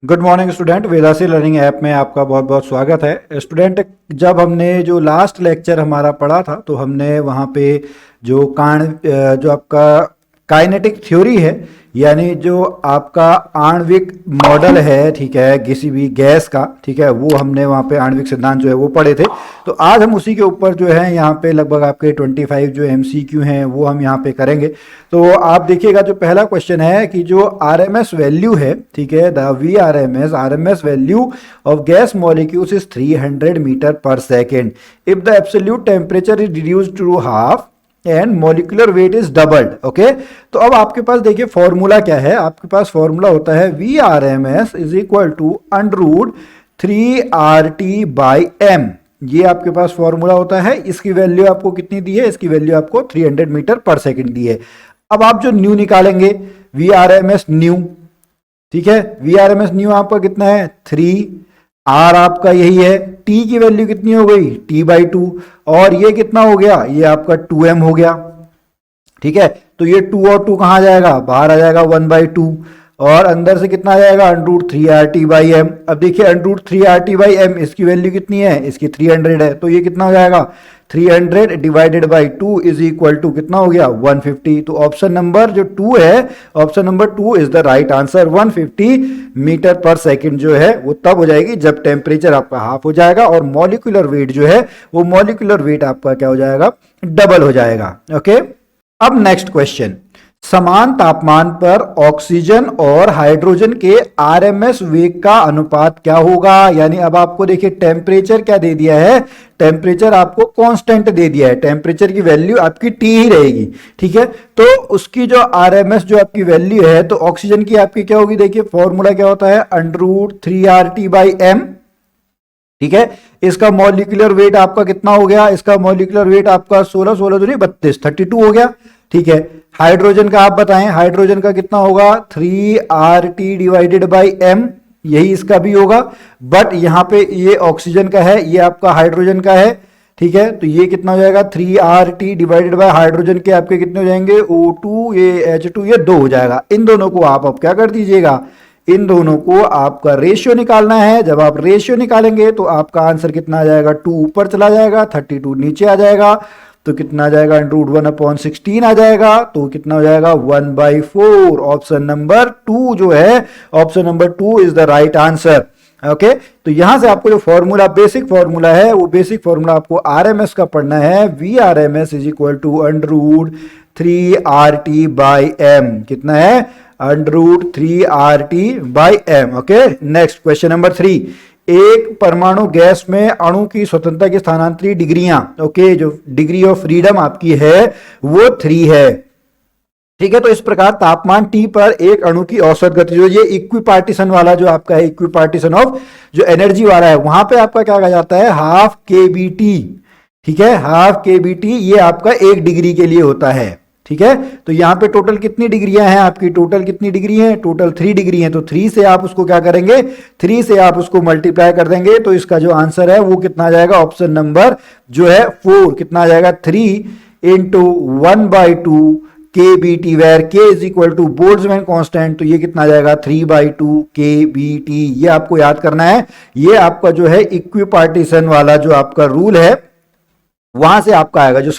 Good morning student, वेदासी learning app में आपका बहुत बहुत स्वागत है। स्टूडेंट, जब हमने जो लास्ट लेक्चर हमारा पढ़ा था तो हमने वहाँ पे जो जो आपका काइनेटिक थ्योरी है, यानी जो आपका आणविक मॉडल है, ठीक है, किसी भी गैस का, ठीक है, वो हमने वहाँ पे आणविक सिद्धांत जो है वो पढ़े थे। तो आज हम उसी के ऊपर जो है यहाँ पे लगभग आपके 25 जो MCQ हैं वो हम यहाँ पे करेंगे। तो आप देखिएगा, जो पहला क्वेश्चन है कि जो RMS वैल्यू है, ठीक है, the RMS value of gas molecules is 300 metre per second if the absolute temperature is reduced to half and molecular weight is doubled. Okay, तो अब आपके पास देखिए फॉर्मूला क्या है। आपके पास फॉर्मूला होता है VRMS is equal to √3RT/m। ये आपके पास फॉर्मूला होता है। इसकी वैल्यू आपको कितनी दी है? इसकी वैल्यू आपको 300 मीटर पर सेकेंड दी है। अब आप जो न्यू निकालेंगे, VRMS न्यू, ठीक है, VRMS न्यू आपका कितना है? 3, R आपका यही है, T की वैल्यू कितनी हो गई? T/2, और ये कितना हो गया? ये आपका 2m हो गया, ठीक है। तो ये 2 और 2 कहाँ जाएगा? बाहर आ जाएगा 1/2, और अंदर से कितना आ जाएगा? √3RT/m। अब देखिए √3RT/m, इसकी वैल्यू कितनी है? इसकी 300 है, तो ये कितना हो जाएगा? 300 divided by 2 is equal to कितना हो गया? 150। तो ऑप्शन नंबर जो 2 है, option number 2 is the right answer. 150 metre per second जो है वो तब हो जाएगी जब टेम्परेचर आपका हाफ हो जाएगा और मॉलिक्यूलर वेट जो है वो मॉलिक्यूलर वेट आपका क्या हो जाएगा? डबल हो जाएगा। ओके, अब नेक्स्ट क्वेश्चन, समान तापमान पर ऑक्सीजन और हाइड्रोजन के RMS वेग का अनुपात क्या होगा? यानी अब आपको देखिए टेम्परेचर क्या दे दिया है? टेम्परेचर आपको कांस्टेंट दे दिया है, टेम्परेचर की वैल्यू आपकी T ही रहेगी, ठीक है। तो उसकी जो RMS जो आपकी वैल्यू है, तो ऑक्सीजन की आपकी क्या होगी? देखिए फॉर्मूला क्या होता है? √3RT/m, ठीक है। इसका मॉलिक्यूलर वेट आपका कितना हो गया? इसका मॉलिक्यूलर वेट आपका 16 दूनी 32, 32 हो गया, ठीक है। हाइड्रोजन का आप बताएं, हाइड्रोजन का कितना होगा? 3RT डिवाइडेड बाई m, यही इसका भी होगा, बट यहां पे ये ऑक्सीजन का है, ये आपका हाइड्रोजन का है, ठीक है। तो ये कितना हो जाएगा? 3RT डिवाइडेड बाय हाइड्रोजन के आपके कितने हो जाएंगे? O2, ये H2, ये 2 हो जाएगा। इन दोनों को आप अब क्या कर दीजिएगा? इन दोनों को आपका रेशियो निकालना है। जब आप रेशियो निकालेंगे तो आपका आंसर कितना आ जाएगा? 2 ऊपर चला जाएगा, 32 नीचे आ जाएगा, तो कितना आ जाएगा? √1/16 आ जाएगा, तो कितना हो जाएगा? 1/4। ऑप्शन नंबर 2 जो है, option number 2 is the right answer. Okay, तो यहां से आपको जो फॉर्मूला, बेसिक फॉर्मूला है, वो बेसिक फॉर्मूला आपको RMS का पढ़ना है। VRMS is equal to √3RT/m। कितना है? √3RT/m। Okay, next question number 3, एक परमाणु गैस में अणु की स्वतंत्रता की स्थानांतरित डिग्रियां, ओके, जो डिग्री ऑफ फ्रीडम आपकी है वो 3 है, ठीक है। तो इस प्रकार तापमान T पर एक अणु की औसत गति, जो ये इक्विपार्टीशन वाला जो आपका है, इक्विपार्टीशन ऑफ जो एनर्जी वाला है, वहां पे आपका क्या कहा जाता है? ½ kBT, ठीक है, ½ kBT ये आपका 1 डिग्री के लिए होता है, ठीक है। तो यहां पे टोटल कितनी डिग्रियां हैं आपकी? टोटल कितनी डिग्री हैं? टोटल 3 डिग्री हैं। तो 3 से आप उसको क्या करेंगे? 3 से आप उसको मल्टीप्लाई कर देंगे, तो इसका जो आंसर है वो कितना आ जाएगा? ऑप्शन नंबर जो है 4, कितना आ जाएगा? 3 × 1/2 kBT, where K is equal to Boltzmann constant, तो ये कितना आ जाएगा? 3/2 kBT। ये आपको याद करना है। ये आपका जो है इक्विपार्टीशन वाला जो आपका रूल है, वहां से आपका आएगा जो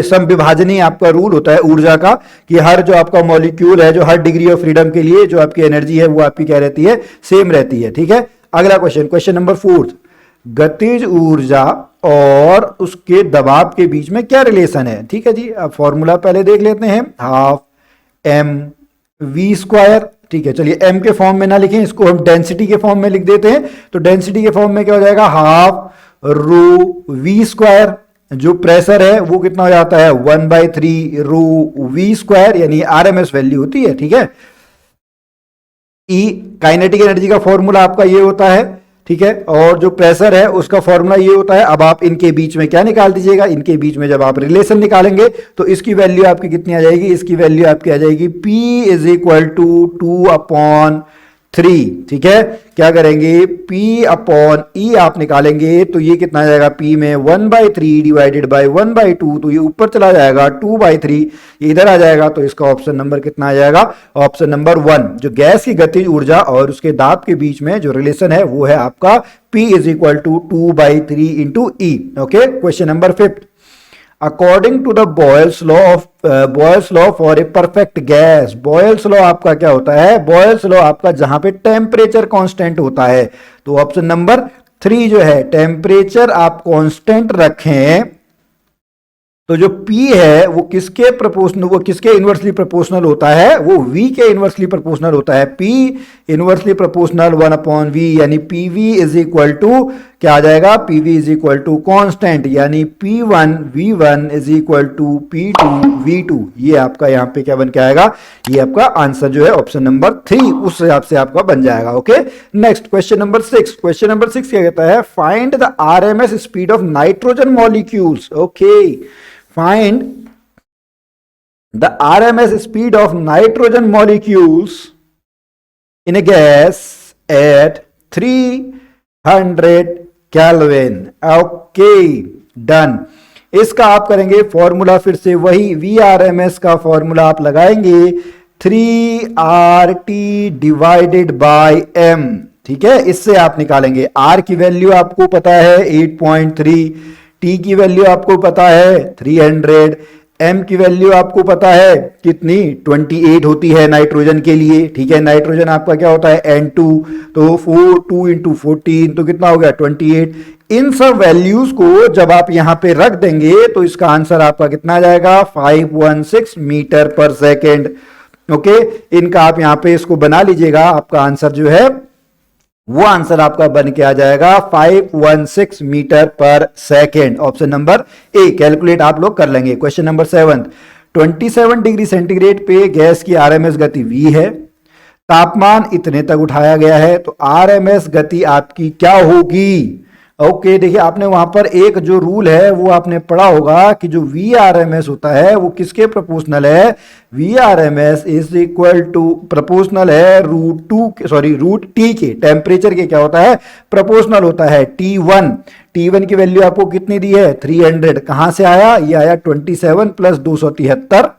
समविभाजनीय आपका रूल होता है ऊर्जा का, कि हर जो आपका मॉलिक्यूल है, जो हर डिग्री ऑफ फ्रीडम के लिए जो आपकी एनर्जी है वो आपकी क्या रहती है? सेम रहती है, ठीक है। अगला क्वेश्चन, क्वेश्चन नंबर 4, गतिज ऊर्जा और उसके दबाव के बीच में क्या रिलेशन है? ठीक है जी, अब फॉर्मूला पहले देख लेते हैं। ½ mv², ठीक है। चलिए m के फॉर्म में ना लिखें, इसको हम डेंसिटी के फॉर्म में लिख देते हैं। तो डेंसिटी के फॉर्म में क्या हो जाएगा? ½ ρv², जो प्रेशर है वो कितना हो जाता है? 1/3 ρv², यानी RMS वैल्यू होती है, ठीक है। E काइनेटिक एनर्जी का फॉर्मूला आपका ये होता है, ठीक है, और जो प्रेशर है उसका फॉर्मूला ये होता है। अब आप इनके बीच में क्या निकाल दीजिएगा? इनके बीच में जब आप रिलेशन निकालेंगे तो इसकी वैल्यू आपकी कितनी आ जाएगी? इसकी वैल्यू आपकी आ जाएगी P = 2/3 3। ठीक है, क्या करेंगे P अपॉन E आप निकालेंगे तो ये कितना आ जाएगा, P में 1/3 डिवाइडेड बाय 1/2, तो ये ऊपर चला जाएगा 2/3, इधर आ जाएगा। तो इसका ऑप्शन नंबर कितना आ जाएगा, ऑप्शन नंबर 1। जो गैस की गतिज ऊर्जा और उसके दाब के बीच में जो रिलेशन है वो है आपका P is equal to 2/3 into E। Okay, question number 5, according to the Boyle's law for a perfect gas. Boyle's law आपका क्या होता है, बॉयल्स लॉ आपका जहां पे टेम्परेचर कांस्टेंट होता है, तो ऑप्शन नंबर 3 जो है, टेम्परेचर आप कांस्टेंट रखें तो जो P है वो किसके प्रोपोर्शनल, वो किसके इनवर्सली प्रोपोर्शनल होता है, वो V के इनवर्सली प्रोपोर्शनल होता है। P इनवर्सली प्रोपोर्शनल 1/V, यानी PV इज इक्वल टू क्या आ जाएगा, PV is equal to constant, यानी P1 V1 is equal to P2 V2। ये आपका यहाँ पे क्या बन के आएगा, ये आपका आंसर जो है ऑप्शन नंबर 3 उस हिसाब से आपका बन जाएगा। Okay, next question number 6। Question number 6 क्या कहता है, find the RMS speed of nitrogen molecules. Okay, find the RMS speed of nitrogen molecules in a gas at 300 Kelvin। Okay, done. इसका आप करेंगे फॉर्मूला, फिर से वही VRMS का फॉर्मूला आप लगाएंगे 3RT डिवाइडेड बाय M। ठीक है, इससे आप निकालेंगे। R की वैल्यू आपको पता है 8.3, T की वैल्यू आपको पता है 300, M की वैल्यू आपको पता है कितनी 28 होती है नाइट्रोजन के लिए। ठीक है, नाइट्रोजन आपका क्या होता है N2, तो 2 इंटू 14 तो कितना हो गया 28। इन सब वैल्यूज को जब आप यहां पे रख देंगे तो इसका आंसर आपका कितना आ जाएगा, 516 मीटर पर सेकेंड। ओके, इनका आप यहां पे इसको बना लीजिएगा, आपका आंसर जो है वो आंसर आपका बन के आ जाएगा 516 metre per second. Option number A calculate आप लोग कर लेंगे। क्वेश्चन नंबर 7, 27 डिग्री सेंटीग्रेड पे गैस की RMS गति V है, तापमान इतने तक उठाया गया है, तो RMS गति आपकी क्या होगी। ओके, देखिए आपने वहां पर एक जो रूल है वो आपने पढ़ा होगा कि जो VRMS होता है वो किसके प्रोपोर्शनल है, VRMS is equal to proportional है रूट T के, टेम्परेचर के क्या होता है, प्रोपोर्शनल होता है T1 की वैल्यू आपको कितनी दी है 300, कहां से आया, ये आया 27 प्लस 273।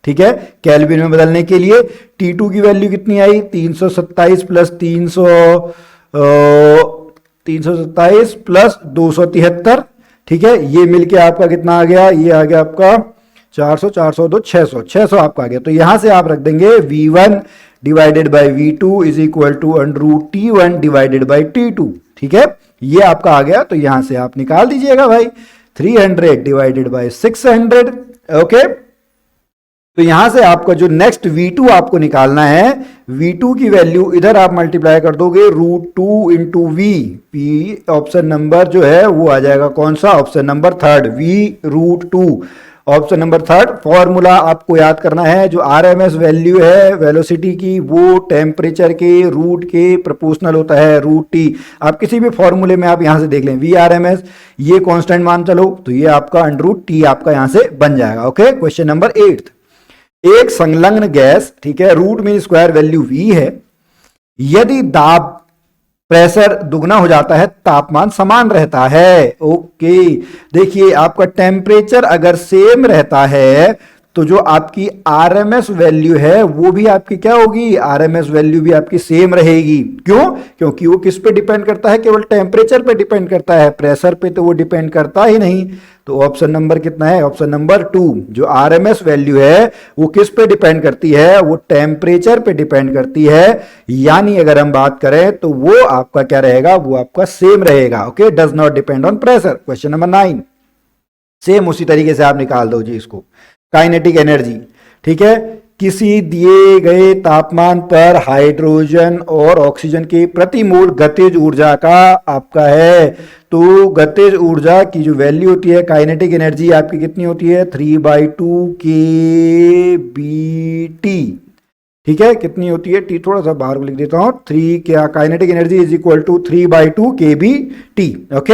ठीक है, केल्विन में बदलने के लिए T2 की वैल्यू कितनी आई 327 प्लस 327 प्लस 273। ठीक है, ये मिलके आपका कितना आ गया, ये आ गया आपका 400 402 600 आपका आ गया। तो यहां से आप रख देंगे V1 divided by V2 is equal to √T1 divided by T2। ठीक है, ये आपका आ गया, तो यहां से आप निकाल दीजिएगा भाई 300 डिवाइडेड बाय 600। ओके, तो यहां से आपका जो नेक्स्ट V2 आपको निकालना है, V2 की वैल्यू इधर आप मल्टीप्लाई कर दोगे √2 इंटू V। ऑप्शन नंबर जो है वो आ जाएगा कौन सा, option number 3 V√2। Option number 3 formula आपको याद करना है, जो RMS वैल्यू है वेलोसिटी की वो टेम्परेचर के रूट के प्रोपोर्शनल होता है √T। आप किसी भी फॉर्मूले में आप यहां से देख लें VRMS, ये कांस्टेंट मान चलो तो ये आपका √T आपका यहां से बन जाएगा। ओके, क्वेश्चन नंबर 8, एक संलग्न गैस, ठीक है, root mean square value V है, यदि दाब प्रेशर दुगना हो जाता है तापमान समान रहता है। ओके, देखिए आपका टेम्परेचर अगर सेम रहता है तो जो आपकी RMS वैल्यू है वो भी आपकी क्या होगी, RMS वैल्यू भी आपकी सेम रहेगी। क्यों, क्योंकि वो किस पे डिपेंड करता है, केवल टेम्परेचर पे डिपेंड करता है, प्रेशर पे तो वो डिपेंड करता ही नहीं। तो ऑप्शन नंबर कितना है, ऑप्शन नंबर 2, जो RMS वैल्यू है वो किस पे डिपेंड करती है, वो टेम्परेचर पे डिपेंड करती है, यानी अगर हम बात करें तो वो आपका क्या रहेगा, वो आपका सेम रहेगा। Okay, does not depend on pressure. Question number 9, same उसी तरीके से आप निकाल दो जी इसको, काइनेटिक एनर्जी। ठीक है, किसी दिए गए तापमान पर हाइड्रोजन और ऑक्सीजन की प्रति मोल गतिज ऊर्जा का आपका है, तो गतिज ऊर्जा की जो वैल्यू होती है काइनेटिक एनर्जी आपकी कितनी होती है 3/2 kBT। ठीक है, कितनी होती है, T थोड़ा सा बाहर को लिख देता हूं, 3 क्या kinetic energy is equal to 3/2 kBT। Okay,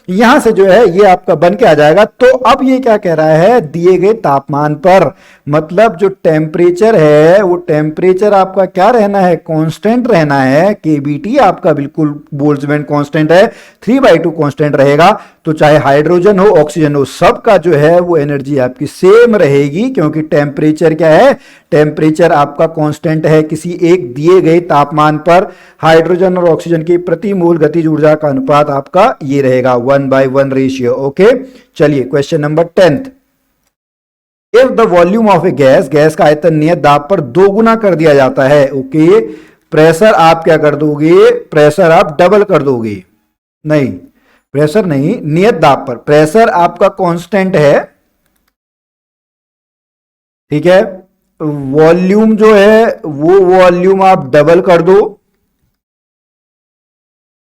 यहां से जो है ये आपका बन के आ जाएगा। तो अब ये क्या कह रहा है, दिए गए तापमान पर मतलब जो टेम्परेचर है वो टेम्परेचर आपका क्या रहना है, कांस्टेंट रहना है। केबीटी आपका बिल्कुल बोल्ट्जमैन कांस्टेंट है, 3/2 कांस्टेंट रहेगा। तो चाहे हाइड्रोजन हो ऑक्सीजन हो, सबका जो है वो एनर्जी आपकी सेम रहेगी, क्योंकि टेम्परेचर क्या है, टेम्परेचर आपका कांस्टेंट है किसी एक दिए गए तापमान पर। हाइड्रोजन और ऑक्सीजन की प्रति मोल गतिज ऊर्जा का अनुपात आपका ये रहेगा 1/1 रेशियो। ओके, चलिए question number 10th। If the volume of a gas, gas का आयतन नियत दाब पर 2 गुना कर दिया जाता है। ओके, प्रेशर आप क्या कर दोगे, प्रेशर आप डबल कर दोगे। नहीं, प्रेशर नहीं, नियत दाब पर। प्रेशर आपका कांस्टेंट है, ठीक है। वॉल्यूम जो है वो वॉल्यूम आप डबल कर दो,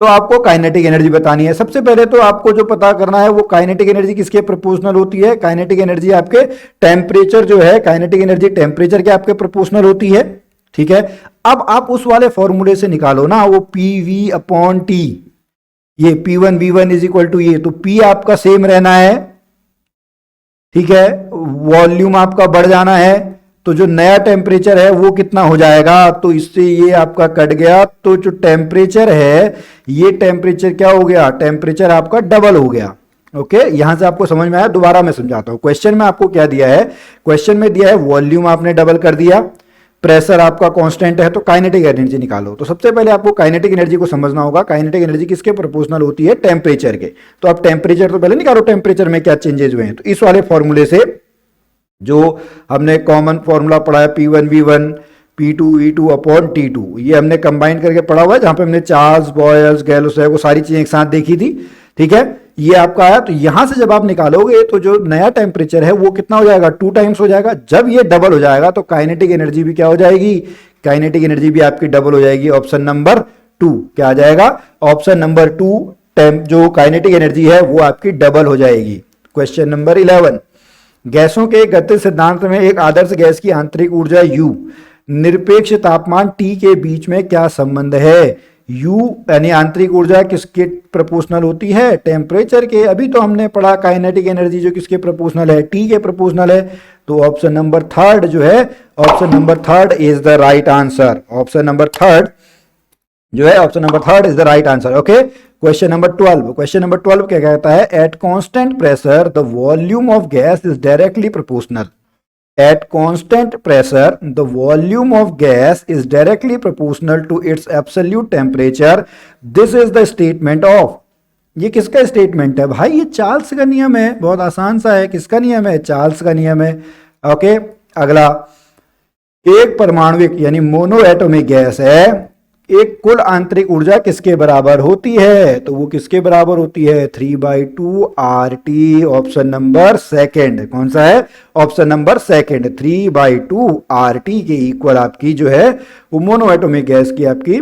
तो आपको काइनेटिक एनर्जी बतानी है। सबसे पहले तो आपको जो पता करना है वो काइनेटिक एनर्जी किसके प्रोपोर्शनल होती है। काइनेटिक एनर्जी आपके टेम्परेचर जो है, काइनेटिक एनर्जी टेम्परेचर के आपके प्रोपोर्शनल होती है, ठीक है। अब आप उस वाले फॉर्मूले से निकालो ना, वो PV/T, ये P1 V1 is equal to ये, तो P आपका सेम रहना है, ठीक है। वॉल्यूम आपका बढ़ जाना है, तो जो नया टेम्परेचर है वो कितना हो जाएगा, तो इससे ये आपका कट गया। तो जो टेम्परेचर है, ये टेम्परेचर क्या हो गया, टेम्परेचर आपका डबल हो गया। ओके, यहां से आपको समझ में आया, दोबारा मैं समझाता हूं। क्वेश्चन में आपको क्या दिया है, क्वेश्चन में दिया है वॉल्यूम आपने डबल कर दिया, प्रेशर आपका कांस्टेंट है, तो काइनेटिक एनर्जी निकालो। तो सबसे पहले आपको काइनेटिक एनर्जी को समझना होगा। काइनेटिक एनर्जी किसके प्रोपोर्शनल होती है, टेम्परेचर के। तो आप टेम्परेचर तो पहले निकालो, टेम्परेचर में क्या चेंजेस हुए हैं। तो इस वाले फॉर्मूले से जो हमने कॉमन फॉर्मूला पढ़ा है, P1 V1 P2 E2/T2, ये हमने कंबाइन करके पढ़ा हुआ है, जहां पे हमने चार्ल्स, बॉयल्स, गैलोस है वो सारी चीजें एक साथ देखी थी, ठीक है। ये आपका आया, तो यहां से जब आप निकालोगे तो जो नया टेम्परेचर है वो कितना हो जाएगा, 2 टाइम्स हो जाएगा। जब ये डबल हो जाएगा तो काइनेटिक एनर्जी भी क्या हो जाएगी, काइनेटिक एनर्जी भी आपकी डबल हो जाएगी। ऑप्शन नंबर 2 क्या आ जाएगा, ऑप्शन नंबर 2 जो काइनेटिक एनर्जी है वो आपकी डबल हो जाएगी। क्वेश्चन नंबर 11, गैसों के गतिज सिद्धांत में एक आदर्श गैस की आंतरिक ऊर्जा U निरपेक्ष तापमान T के बीच में क्या संबंध है। U यानी आंतरिक ऊर्जा किसके प्रोपोर्शनल होती है, टेम्परेचर के। अभी तो हमने पढ़ा काइनेटिक एनर्जी जो किसके प्रोपोर्शनल है, T के प्रोपोर्शनल है। तो ऑप्शन नंबर 3 जो है, option number 3 is the right answer. Option number 3 जो है, option number 3 is the right answer. Okay, question number 12, question number 12 क्या कहता है, at constant pressure the volume of gas is directly proportional. At constant pressure the volume of gas is directly proportional to its absolute temperature. This is the statement of, ये किसका statement है भाई, ये Charles का नियम है। बहुत आसान सा है, किसका नियम है, चार्ल्स का नियम है। ओके, अगला, एक परमाणुविक यानी मोनो एटॉमिक गैस है, एक कुल आंतरिक ऊर्जा किसके बराबर होती है, तो वो किसके बराबर होती है, 3/2 RT। ऑप्शन नंबर 2 कौन सा है, ऑप्शन नंबर 2, 3/2 RT के इक्वल आपकी जो है वो मोनो एटॉमिक गैस की आपकी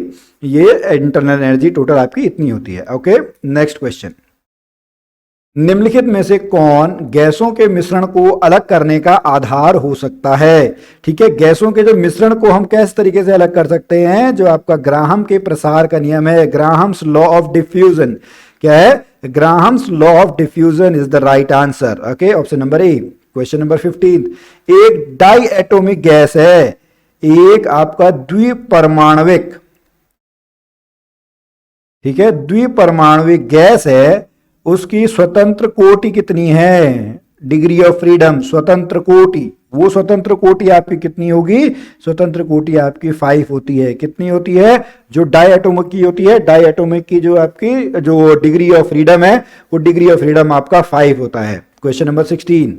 ये इंटरनल एनर्जी टोटल आपकी इतनी होती है। ओके, नेक्स्ट क्वेश्चन, निम्नलिखित में से कौन गैसों के मिश्रण को अलग करने का आधार हो सकता है। ठीक है, गैसों के जो मिश्रण को हम किस तरीके से अलग कर सकते हैं, जो आपका ग्राहम के प्रसार का नियम है, ग्राहम्स लॉ ऑफ डिफ्यूजन। क्या है, Graham's law of diffusion is the right answer. Okay, option number A. Question number 15, एक डाई एटोमिक गैस है, एक आपका द्विपरमाणविक, ठीक है, द्विपरमाणविक गैस है, उसकी स्वतंत्र कोटि कितनी है, डिग्री ऑफ फ्रीडम, स्वतंत्र कोटि। वो स्वतंत्र कोटि आपकी कितनी होगी, स्वतंत्र कोटि आपकी 5 होती है। कितनी होती है, जो डाई एटॉमिक की होती है, डाई एटॉमिक की जो आपकी जो डिग्री ऑफ फ्रीडम है वो डिग्री ऑफ फ्रीडम आपका 5 होता है। क्वेश्चन नंबर 16,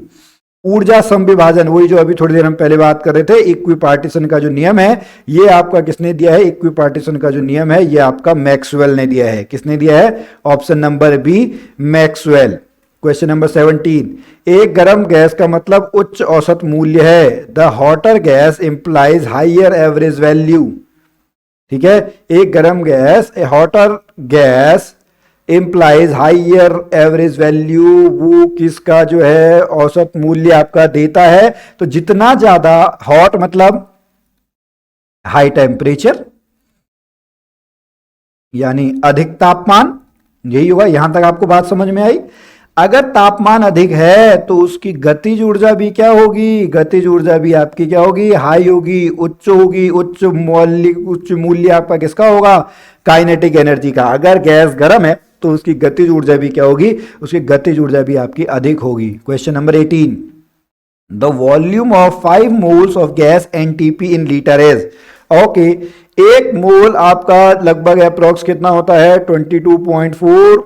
ऊर्जा समविभाजन, वही जो अभी थोड़ी देर हम पहले बात कर रहे थे, इक्विपार्टीशन का जो नियम है, ये आपका किसने दिया है, इक्विपार्टीशन का जो नियम है ये आपका मैक्सवेल ने दिया है। किसने दिया है, option number B, Maxwell. Question number 17, एक गर्म गैस का मतलब उच्च औसत मूल्य है, the hotter gas implies higher average value. ठीक है, एक गर्म गैस, a hotter gas implies higher average value, वो किसका जो है औसत मूल्य आपका देता है। तो जितना ज्यादा हॉट मतलब हाई टेम्परेचर यानी अधिक तापमान, यही होगा। यहां तक आपको बात समझ में आई। अगर तापमान अधिक है तो उसकी गतिज ऊर्जा भी क्या होगी, गतिज ऊर्जा भी आपकी क्या होगी, हाई होगी, उच्च होगी। उच्च मूल्य आपका किसका होगा, काइनेटिक एनर्जी का। अगर गैस गर्म है तो उसकी गतिज ऊर्जा भी क्या होगी, उसकी गतिज ऊर्जा भी आपकी अधिक होगी। Question number 18, the volume of 5 moles of gas NTP in litre is. Okay, एक मोल आपका लगभग अप्रोक्स कितना होता है, 22.4।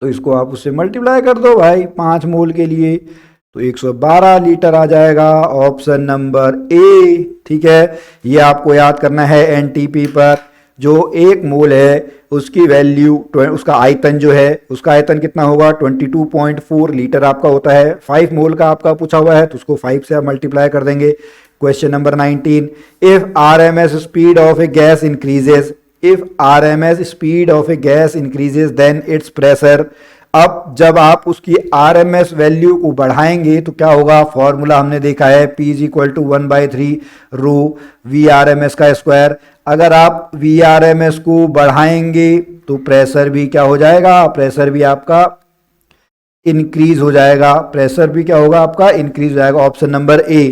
तो इसको आप उससे मल्टीप्लाई कर दो भाई 5 मोल के लिए, तो 112 लीटर आ जाएगा। ऑप्शन नंबर ए, ठीक है। ये आपको याद करना है, एनटीपी पर जो एक मोल है उसकी वैल्यू, उसका आयतन जो है, उसका आयतन कितना होगा, 22.4 लीटर आपका होता है। 5 मोल का आपका पूछा हुआ है तो उसको 5 से आप मल्टीप्लाई कर देंगे। Question number 19, if RMS speed of a gas increases, if RMS speed of a gas increases then its pressure. अब जब आप उसकी आरएमएस वैल्यू को बढ़ाएंगे तो क्या होगा, फॉर्मूला हमने देखा है, P is equal to 1/3 rho V R M S का स्क्वायर। अगर आप वी आर एम एस को बढ़ाएंगे तो प्रेशर भी क्या हो जाएगा, प्रेशर भी आपका इंक्रीज हो जाएगा, प्रेशर भी क्या होगा आपका, इंक्रीज हो जाएगा। ऑप्शन नंबर ए,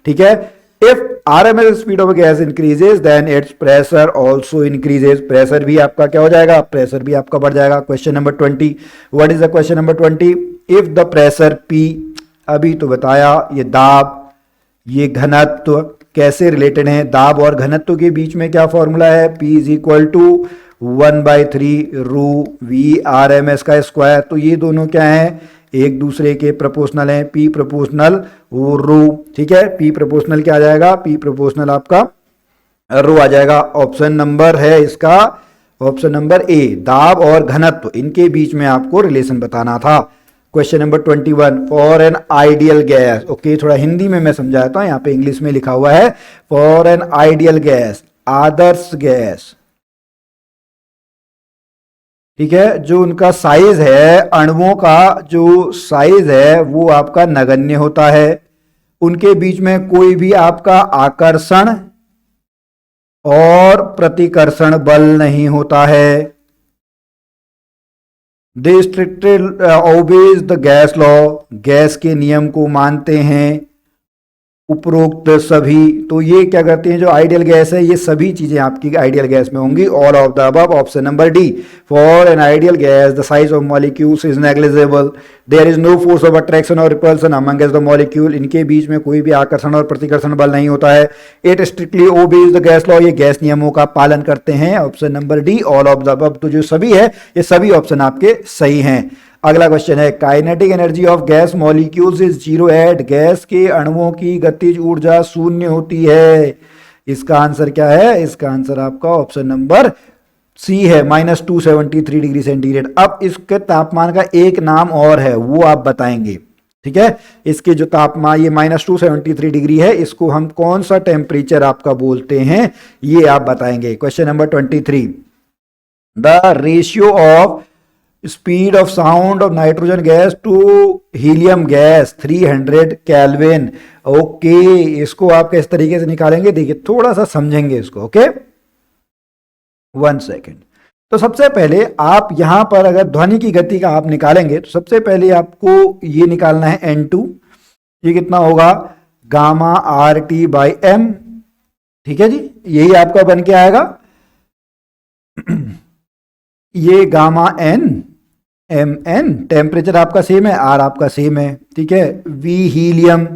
ठीक है। If RMS speed of gas increases then its pressure also increases, pressure भी आपका क्या हो जाएगा, प्रेशर भी आपका बढ़ जाएगा। Question number 20, what is the question number 20, if the pressure P, अभी तो बताया ये दाब, ये घनत्व कैसे रिलेटेड है, दाब और घनत्व के बीच में क्या फॉर्मूला है, P इज इक्वल टू 1/3 रू वी आर एम एस का स्क्वायर। तो ये दोनों क्या है, एक दूसरे के प्रोपोर्शनल हैं, P प्रोपोर्शनल वो रो, ठीक है। P प्रोपोर्शनल क्या आ जाएगा, P प्रोपोर्शनल आपका रो आ जाएगा। ऑप्शन नंबर है इसका, ऑप्शन नंबर ए, दाब और घनत्व, इनके बीच में आपको रिलेशन बताना था। Question number 21, for an ideal gas. Okay, थोड़ा हिंदी में मैं समझाता हूं, यहाँ पे इंग्लिश में लिखा हुआ है, for an ideal gas, Adarsh gas, ठीक है। जो उनका साइज है, अणुओं का जो साइज है वो आपका नगण्य होता है, उनके बीच में कोई भी आपका आकर्षण और प्रतिकर्षण बल नहीं होता है। They strictly obey the gas law, gas के नियम को मानते हैं, उपरोक्त सभी। तो ये क्या करते हैं, जो आइडियल गैस है, ये सभी चीजें आपकी आइडियल गैस में होंगी, all of the above. Option number D, for an ideal gas the size of molecules is negligible, there is no force of attraction और रिपल्सन अमंगस्ट द मॉलिक्यूल, इनके बीच में कोई भी आकर्षण और प्रतिकर्षण बल नहीं होता है। It strictly obey the gas law, ये गैस नियमों का पालन करते हैं। Option number D, all of the above. तो जो सभी है ये सभी ऑप्शन आपके सही हैं। अगला क्वेश्चन है, kinetic energy of gas molecules is zero at, gas के अणुओं की गतिज ऊर्जा शून्य होती है। इसका आंसर क्या है, इसका आंसर आपका ऑप्शन नंबर सी है, -273 डिग्री सेंटीग्रेड। अब इसके तापमान का एक नाम और है, वो आप बताएंगे, ठीक है। इसके जो तापमान ये -273 डिग्री है, इसको हम कौन सा टेम्परेचर आपका बोलते हैं, ये आप बताएंगे। Question number 23, the ratio of speed of sound of nitrogen gas to helium gas 300 kelvin. Okay, इसको आप किस तरीके से निकालेंगे, देखिए थोड़ा सा समझेंगे इसको। Okay, 1 second. तो सबसे पहले आप यहां पर अगर ध्वनि की गति का आप निकालेंगे तो सबसे पहले आपको ये निकालना है N2, ये कितना होगा, गामा RT/M, ठीक है जी, यही आपका बन के आएगा। ये गामा N MN, टेम्परेचर आपका सेम है, R आपका सेम है, ठीक है। V helium,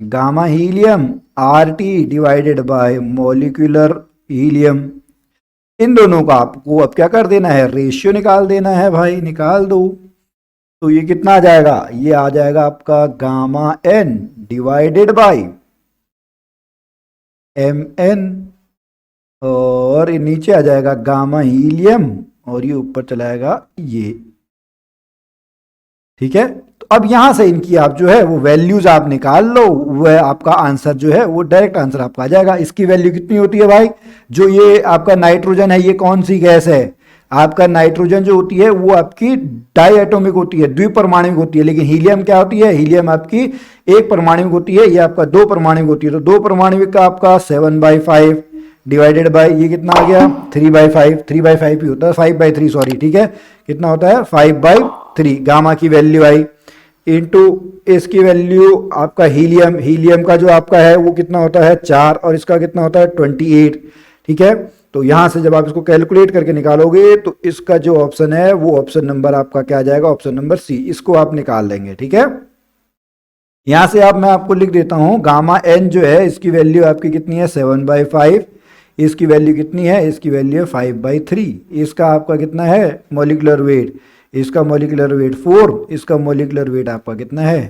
gamma helium RT divided by molecular helium, इन दोनों का आपको अब क्या कर देना है, रेशियो निकाल देना है भाई, निकाल दो। तो ये कितना आ जाएगा, ये आ जाएगा आपका gamma N divided by MN, और नीचे आ जाएगा गामा हीलियम, और ये ऊपर चलाएगा ये, ठीक है। तो अब यहां से इनकी आप जो है वो वैल्यूज आप निकाल लो, वह आपका आंसर जो है वो डायरेक्ट आंसर आपका आ जाएगा। इसकी वैल्यू कितनी होती है भाई, जो ये आपका नाइट्रोजन है, ये कौन सी गैस है, आपका नाइट्रोजन जो होती है वो आपकी डाई एटॉमिक होती है, द्विपरमाणुक होती है, लेकिन हीलियम क्या होती है, हीलियम आपकी एक परमाणुक होती है, ये आपका 2 परमाणुक होती है। तो 2 परमाणुक का आपका 7/5 डिवाइडेड बाय ये कितना आ गया 3/5, 3/5 ही होता है, 5/3 सॉरी, ठीक है, कितना होता है 5/3 गामा की वैल्यू आई, इंटू इसकी वैल्यू आपका हीलियम, हीलियम का जो आपका है वो कितना होता है 4 और इसका कितना होता है 28, ठीक है। तो यहां से जब आप इसको कैलकुलेट करके निकालोगे तो इसका जो ऑप्शन है वो ऑप्शन नंबर आपका क्या आ जाएगा, ऑप्शन नंबर सी, इसको आप निकाल लेंगे, ठीक है। यहां से मैं आपको लिख देता हूं गामा एन जो है इसकी वैल्यू आपकी कितनी है 7/5, इसकी वैल्यू कितनी है, इसकी वैल्यू है 5/3, इसका आपका कितना है मॉलिक्यूलर वेट, इसका मॉलिक्यूलर वेट 4, इसका मॉलिक्यूलर वेट आपका कितना है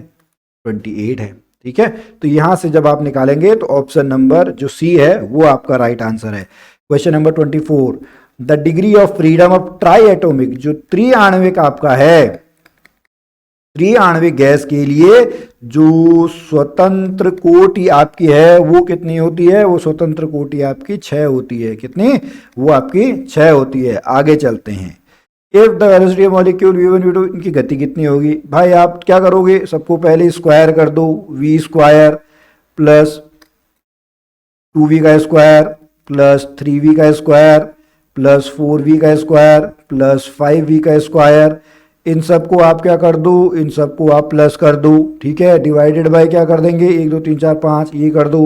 28 है, ठीक है। तो यहां से जब आप निकालेंगे तो ऑप्शन नंबर जो सी है वो आपका राइट आंसर है। Question number 24, the degree of freedom of try atomic, जो त्रिआण्विक आपका है, त्रिआण्विक गैस के लिए जो स्वतंत्र कोटि आपकी है वो कितनी होती है, वो स्वतंत्र कोटि आपकी 6 होती है, कितनी, वो आपकी 6 होती है। आगे चलते हैं, if the velocity of molecule v1 v2, इनकी गति कितनी होगी, भाई आप क्या करोगे, सबको पहले स्क्वायर कर दो, v स्क्वायर प्लस 2v का स्क्वायर प्लस 3v का स्क्वायर प्लस 4v का स्क्वायर प्लस 5v का स्क्वायर, इन सबको आप क्या कर दो, इन सबको आप प्लस कर दो, ठीक है, डिवाइडेड बाय क्या कर देंगे 1 2 3 4 5 ये कर दो,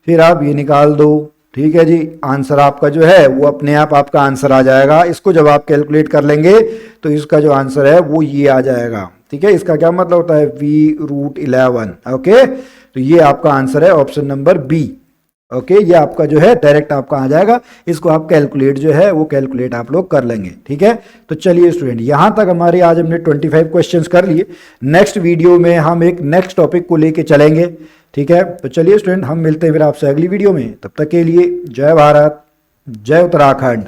फिर आप ये निकाल दो, ठीक है जी। आंसर आपका जो है वो अपने आप आपका आंसर आ जाएगा। इसको जब आप कैलकुलेट कर लेंगे तो इसका जो आंसर है वो ये आ जाएगा, ठीक है। इसका क्या मतलब होता है v√11, ओके। तो ये आपका आंसर है ऑप्शन नंबर बी, ओके। ये आपका जो है डायरेक्ट आपका आ जाएगा, इसको आप कैलकुलेट जो है वो कैलकुलेट आप लोग कर लेंगे, ठीक है। तो चलिए स्टूडेंट, यहां तक हमारे आज हमने 25 क्वेश्चंस कर लिए। नेक्स्ट वीडियो में हम एक नेक्स्ट टॉपिक को लेके चलेंगे, ठीक है। तो चलिए स्टूडेंट, हम मिलते हैं फिर आपसे अगली वीडियो में, तब तक के लिए जय भारत, जय उत्तराखंड।